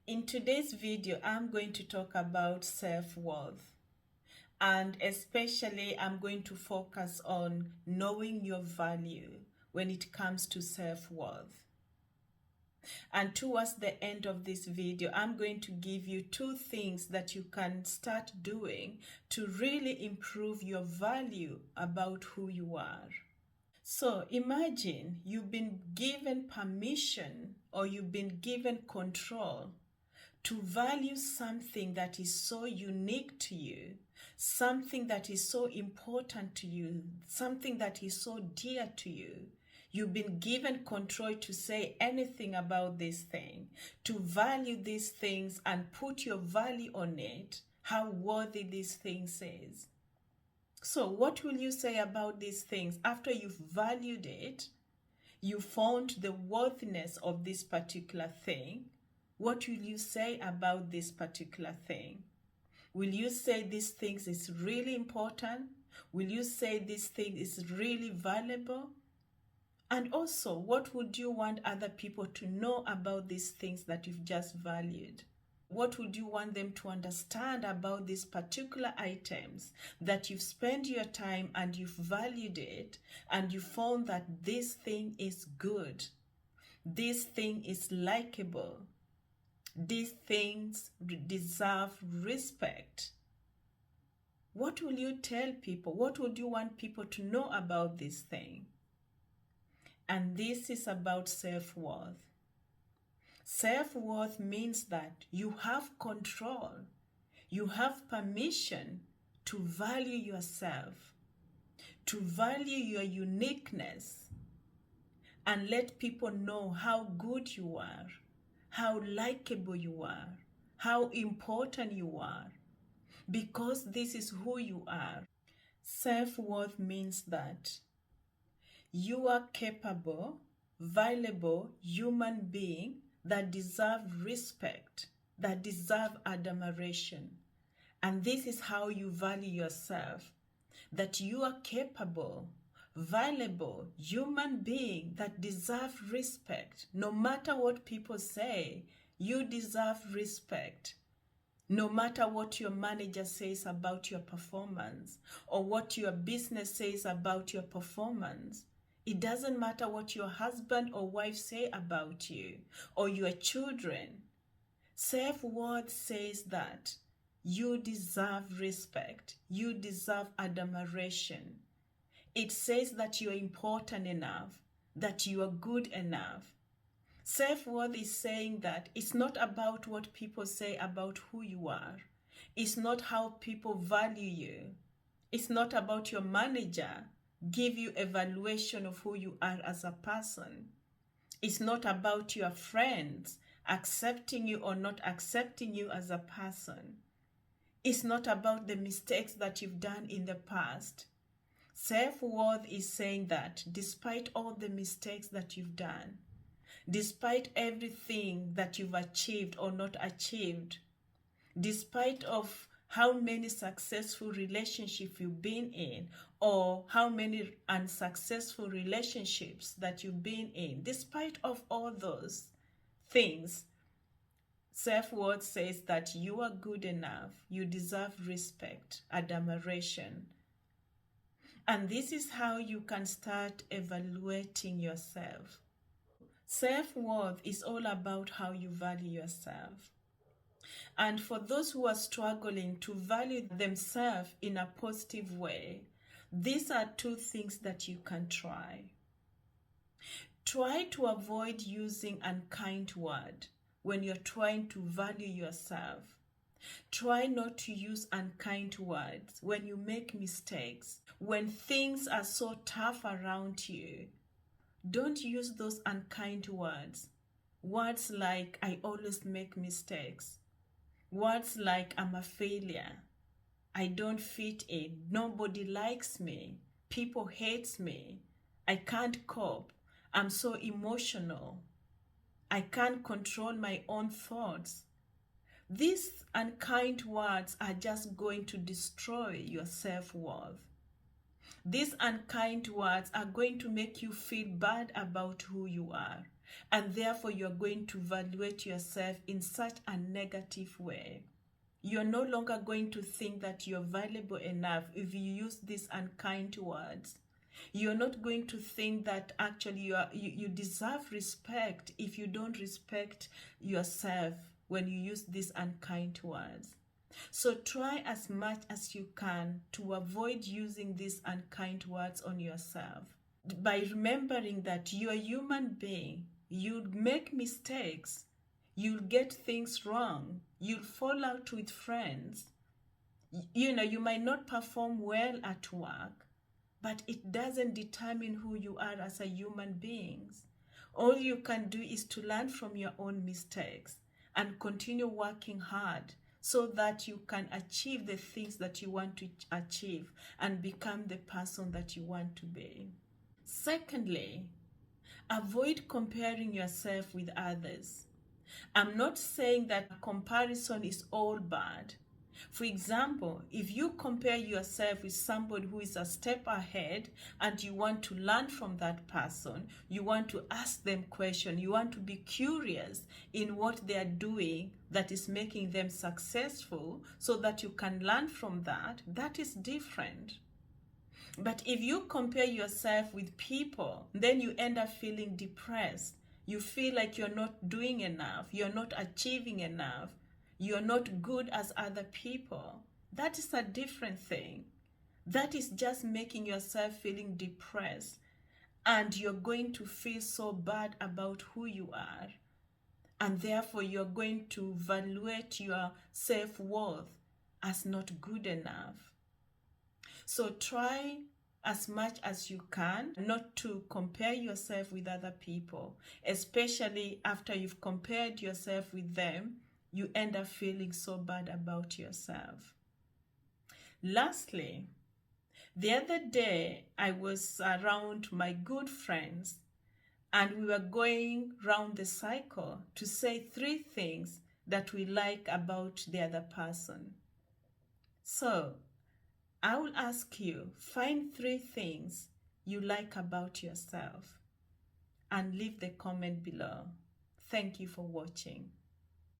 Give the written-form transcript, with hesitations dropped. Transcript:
In today's video, I'm going to talk about self-worth, and especially I'm going to focus on knowing your value when it comes to self-worth. And towards the end of this video, I'm going to give you 2 things that you can start doing to really improve your value about who you are. So imagine you've been given permission or you've been given control to value something that is so unique to you, something that is so important to you, something that is so dear to you. You've been given control to say anything about this thing, to value these things and put your value on it, how worthy this thing is. So what will you say about these things after you've valued it? You found the worthiness of this particular thing. What will you say about this particular thing? Will you say this thing is really important? Will you say this thing is really valuable? And also, what would you want other people to know about these things that you've just valued? What would you want them to understand about these particular items that you've spent your time and you've valued it and you found that this thing is good, this thing is likable, these things deserve respect? What will you tell people? What would you want people to know about this thing? And this is about self-worth. Self-worth means that you have control, you have permission to value yourself, to value your uniqueness, and let people know how good you are, how likable you are, how important you are, because this is who you are. Self-worth means that you are capable, valuable human being that deserve respect, that deserve admiration. And this is how you value yourself, that you are capable, valuable human being that deserve respect. No matter what people say, you deserve respect. No matter what your manager says about your performance or what your business says about your performance, it doesn't matter what your husband or wife say about you or your children. Self-worth says that you deserve respect. You deserve admiration. It says that you are important enough, that you are good enough. Self-worth is saying that it's not about what people say about who you are. It's not how people value you. It's not about your manager give you evaluation of who you are as a person. It's not about your friends accepting you or not accepting you as a person. It's not about the mistakes that you've done in the past. Self-worth is saying that despite all the mistakes that you've done, despite everything that you've achieved or not achieved, despite of how many successful relationships you've been in or how many unsuccessful relationships that you've been in, despite of all those things, self-worth says that you are good enough, you deserve respect, admiration. And this is how you can start evaluating yourself. Self-worth is all about how you value yourself. And for those who are struggling to value themselves in a positive way, these are 2 things that you can try. Try to avoid using unkind words when you're trying to value yourself. Try not to use unkind words when you make mistakes, when things are so tough around you. Don't use those unkind words. Words like, I always make mistakes. Words like, I'm a failure. I don't fit in. Nobody likes me. People hate me. I can't cope. I'm so emotional. I can't control my own thoughts. These unkind words are just going to destroy your self-worth. These unkind words are going to make you feel bad about who you are. And therefore, you're going to evaluate yourself in such a negative way. You're no longer going to think that you're valuable enough if you use these unkind words. You're not going to think that actually you deserve respect if you don't respect yourself when you use these unkind words. So try as much as you can to avoid using these unkind words on yourself. By remembering that you're a human being, you'll make mistakes, you'll get things wrong, you'll fall out with friends. You might not perform well at work, but it doesn't determine who you are as a human being. All you can do is to learn from your own mistakes and continue working hard so that you can achieve the things that you want to achieve and become the person that you want to be. Secondly, avoid comparing yourself with others. I'm not saying that comparison is all bad. For example, if you compare yourself with somebody who is a step ahead and you want to learn from that person, you want to ask them questions, you want to be curious in what they are doing that is making them successful so that you can learn from that, that is different. But if you compare yourself with people, then you end up feeling depressed. You feel like you're not doing enough, you're not achieving enough, you're not good as other people. That is a different thing. That is just making yourself feeling depressed, and you're going to feel so bad about who you are. And therefore, you're going to evaluate your self-worth as not good enough. So try as much as you can not to compare yourself with other people, especially after you've compared yourself with them, you end up feeling so bad about yourself. Lastly, the other day I was around my good friends and we were going round the cycle to say 3 things that we like about the other person. So I will ask you, find 3 things you like about yourself and leave the comment below. Thank you for watching.